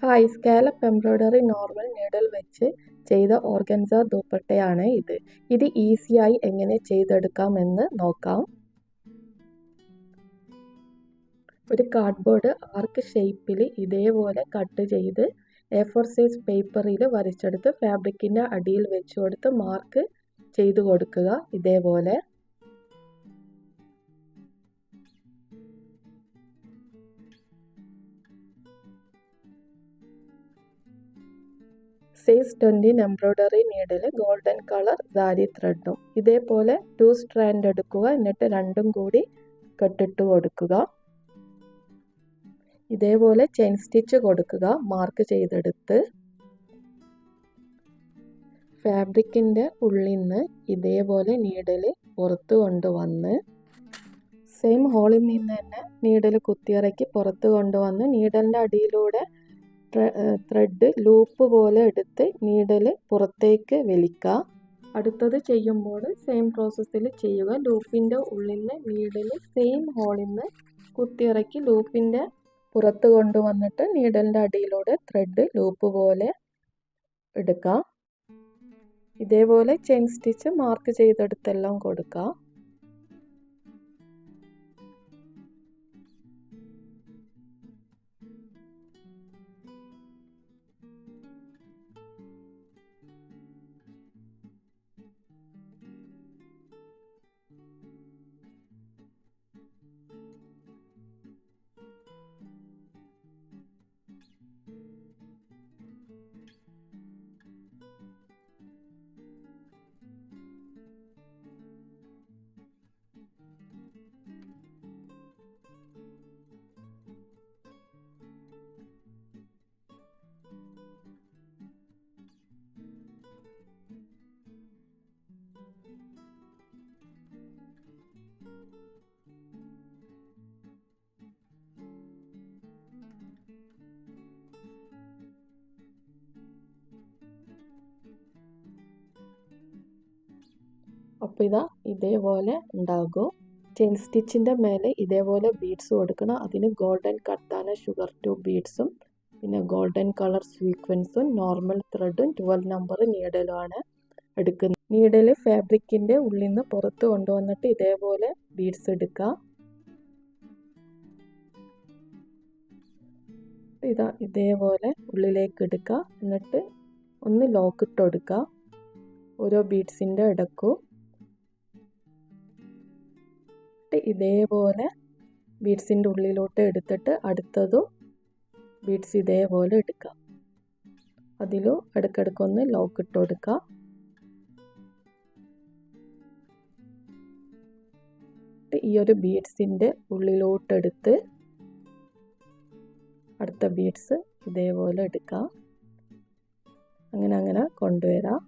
Hi, scallop embroidery normal needle വെച്ച് ചെയ്ത organza ദുപ്പട്ടയാണ് ഇത്. ഇത് ഈസിയായി എങ്ങനെ ചെയ്തെടുക്കാമെന്ന് നോക്കാം. ഒരു കാർഡ്ബോർഡ് ആർക്ക് ഷേപ്പിൽ ഇതേപോലെ കട്ട് ചെയ്ത് A4 സൈസ് പേപ്പറിൽ വരച്ചെടുത്ത് ഫാബ്രിക്കിൻ്റെ അടിയിൽ വെച്ച് കൊടുത്ത് മാർക്ക് ചെയ്ത് കൊടുക്കുക. ഇതേപോലെ size 20 embroidery needle golden colour sari ത്രെഡും ഇതേപോലെ 2 സ്ട്രാൻഡ് എടുക്കുക. എന്നിട്ട് രണ്ടും കൂടി കെട്ടിട്ട് കൊടുക്കുക. ഇതേപോലെ ചെയിൻ സ്റ്റിച്ച് കൊടുക്കുക. മാർക്ക് ചെയ്തെടുത്ത് ഫാബ്രിക്കിൻ്റെ ഉള്ളിൽ നിന്ന് ഇതേപോലെ നീഡിൽ പുറത്ത് കൊണ്ടുവന്ന് സെയിം ഹോളിൽ നിന്ന് തന്നെ നീഡിൽ കുത്തിയിറക്കി പുറത്ത് കൊണ്ടുവന്ന് നീഡലിൻ്റെ അടിയിലൂടെ ത്രെഡ് ലൂപ്പ് പോലെ എടുത്ത് നീഡിൽ പുറത്തേക്ക് വലിക്കുക. അടുത്തത് ചെയ്യുമ്പോൾ സെയിം പ്രോസസ്സിൽ ചെയ്യുക. ലൂപ്പിൻ്റെ ഉള്ളിൽ നിന്ന് നീഡിൽ സെയിം ഹോളിൽ നിന്ന് കുത്തിയിറക്കി ലൂപ്പിൻ്റെ പുറത്ത് കൊണ്ടുവന്നിട്ട് നീഡലിൻ്റെ അടിയിലൂടെ ത്രെഡ് ലൂപ്പ് പോലെ എടുക്കാം. ഇതേപോലെ ചെയിൻ സ്റ്റിച്ച് മാർക്ക് ചെയ്തെടുത്തെല്ലാം കൊടുക്കാം. അപ്പോൾ ഇതേപോലെ ഉണ്ടാകും. ചെയിൻ സ്റ്റിച്ചിൻ്റെ മേലെ ഇതേപോലെ ബീഡ്സ് കൊടുക്കണം. അതിന് ഗോൾഡൻ കട്ടാന ഷുഗർ ട്യൂബ് ബീഡ്സും പിന്നെ ഗോൾഡൻ കളർ സീക്വൻസും നോർമൽ ത്രെഡും 12 നമ്പർ നീഡലുമാണ് എടുക്കുന്നത്. നീഡൽ ഫാബ്രിക്കിൻ്റെ ഉള്ളിൽ നിന്ന് പുറത്ത് കൊണ്ടുവന്നിട്ട് ഇതേപോലെ ബീഡ്സ് എടുക്കുക. ഇതേപോലെ ഉള്ളിലേക്ക് എടുക്കുക. എന്നിട്ട് ഒന്ന് ലോക്ക് ഇട്ട് കൊടുക്കുക ഓരോ ബീഡ്സിൻ്റെ ഇടക്കും. ഇതേപോലെ ബീഡ്സിൻ്റെ ഉള്ളിലോട്ട് എടുത്തിട്ട് അടുത്തതും ബീഡ്സ് ഇതേപോലെ എടുക്കുക. അതിലും ഇടയ്ക്കിടയ്ക്കൊന്ന് ലോക്ക് ഇട്ട് കൊടുക്കുക. ഈ ഒരു ബീഡ്സിൻ്റെ ഉള്ളിലോട്ടെടുത്ത് അടുത്ത ബീഡ്സ് ഇതേപോലെ എടുക്കുക. അങ്ങനെ കൊണ്ടുവരാം.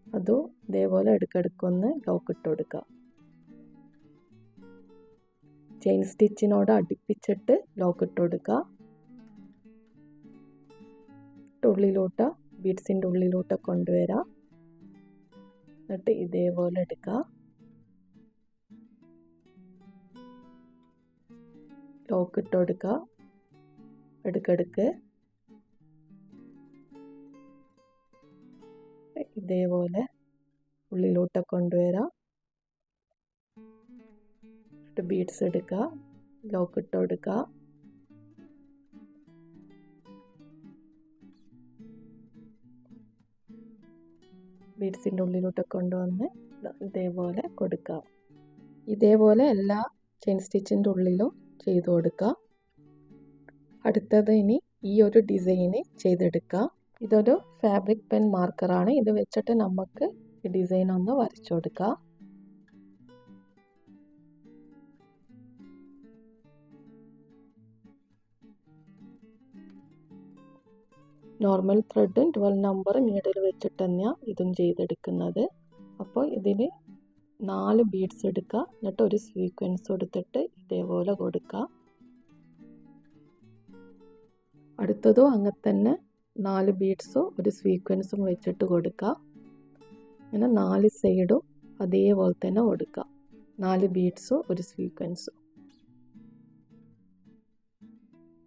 അതും ഇതേപോലെ ഇടയ്ക്കിടയ്ക്കൊന്ന് ലോക്ക് ഇട്ട് കൊടുക്കുക. ചെയിൻ സ്റ്റിച്ചിനോട് അടുപ്പിച്ചിട്ട് ലോക്ക് ഇട്ട് കൊടുക്കുക. ഉള്ളിലോട്ട് ബീഡ്സിൻ്റെ ഉള്ളിലോട്ട് കൊണ്ടുവരാം. എന്നിട്ട് ഇതേപോലെ എടുക്കുക. ലോക്ക് ഇട്ട് കൊടുക്കുക. ഇടയ്ക്കിടയ്ക്ക് ഇതേപോലെ ഉള്ളിലോട്ട് കൊണ്ടുവരാം. ബീഡ്സ് എടുക്കുക. ലോക്ക് ഇട്ട് കൊടുക്കുക. ബീഡ്സിൻ്റെ ഉള്ളിലോട്ട് കൊണ്ടുവന്ന് ഇതേപോലെ കൊടുക്കുക. ഇതേപോലെ എല്ലാ ചെയിൻ സ്റ്റിച്ചിൻ്റെ ഉള്ളിലും ചെയ്ത് കൊടുക്കുക. അടുത്തത് ഇനി ഈ ഒരു ഡിസൈന് ചെയ്തെടുക്കുക. ഇതൊരു ഫാബ്രിക് പെൻ മാർക്കറാണ്. ഇത് വെച്ചിട്ട് നമുക്ക് ഈ ഡിസൈൻ ഒന്ന് വരച്ചു കൊടുക്കുക. നോർമൽ ത്രെഡും 12 നമ്പർ നീഡിൽ വെച്ചിട്ട് തന്നെയാണ് ഇതും ചെയ്തെടുക്കുന്നത്. അപ്പോൾ ഇതിന് 4 ബീഡ്സ് എടുക്കുക. എന്നിട്ട് ഒരു സീക്വൻസ് കൊടുത്തിട്ട് ഇതേപോലെ കൊടുക്കുക. അടുത്തതും അങ്ങനെ തന്നെ 4 ബീഡ്സും ഒരു സീക്വൻസും വെച്ചിട്ട് കൊടുക്കുക. അങ്ങനെ 4 സൈഡും അതേപോലെ തന്നെ കൊടുക്കുക. 4 ബീഡ്സും ഒരു സീക്വൻസും.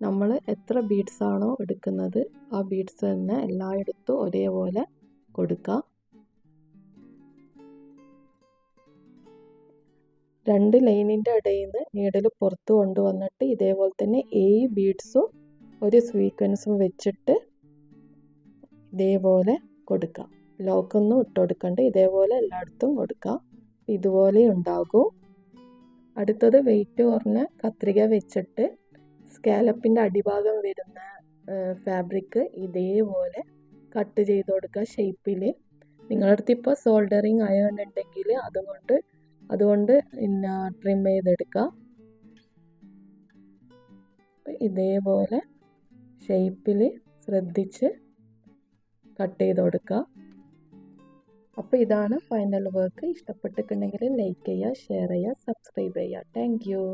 നമ്മൾ എത്ര ബീഡ്സ് ആണോ എടുക്കുന്നത് ആ ബീഡ്സ് തന്നെ എല്ലായിടത്തും ഒരേപോലെ കൊടുക്കാം. 2 ലൈനിൻ്റെ ഇടയിൽ നിന്ന് നീഡിൽ പുറത്ത് കൊണ്ടുവന്നിട്ട് ഇതേപോലെ തന്നെ 7 ബീഡ്സും ഒരു സീക്വൻസും വെച്ചിട്ട് ഇതേപോലെ കൊടുക്കാം. ലോക്കൊന്നും ഇട്ട് കൊടുക്കണ്ട, ഇതേപോലെ എല്ലായിടത്തും കൊടുക്കാം. ഇതുപോലെ ഉണ്ടാകും. അടുത്തത് വെയിറ്റ് കുറഞ്ഞ കത്രിക വെച്ചിട്ട് സ്കാലപ്പിൻ്റെ അടിഭാഗം വരുന്ന ഫാബ്രിക് ഇതേപോലെ കട്ട് ചെയ്ത് കൊടുക്കുക ഷേപ്പിൽ. നിങ്ങളുടെ അടുത്ത് ഇപ്പോൾ സോൾഡറിങ് അയൺ ഉണ്ടെങ്കിൽ അതുകൊണ്ട് പിന്നെ ട്രിം ചെയ്തെടുക്കുക. ഇതേപോലെ ഷേപ്പിൽ ശ്രദ്ധിച്ച് കട്ട് ചെയ്ത് കൊടുക്കുക. അപ്പോൾ ഇതാണ് ഫൈനൽ വർക്ക്. ഇഷ്ടപ്പെട്ടിട്ടുണ്ടെങ്കിൽ ലൈക്ക് ചെയ്യുക, ഷെയർ ചെയ്യുക, സബ്സ്ക്രൈബ് ചെയ്യുക. Thank you.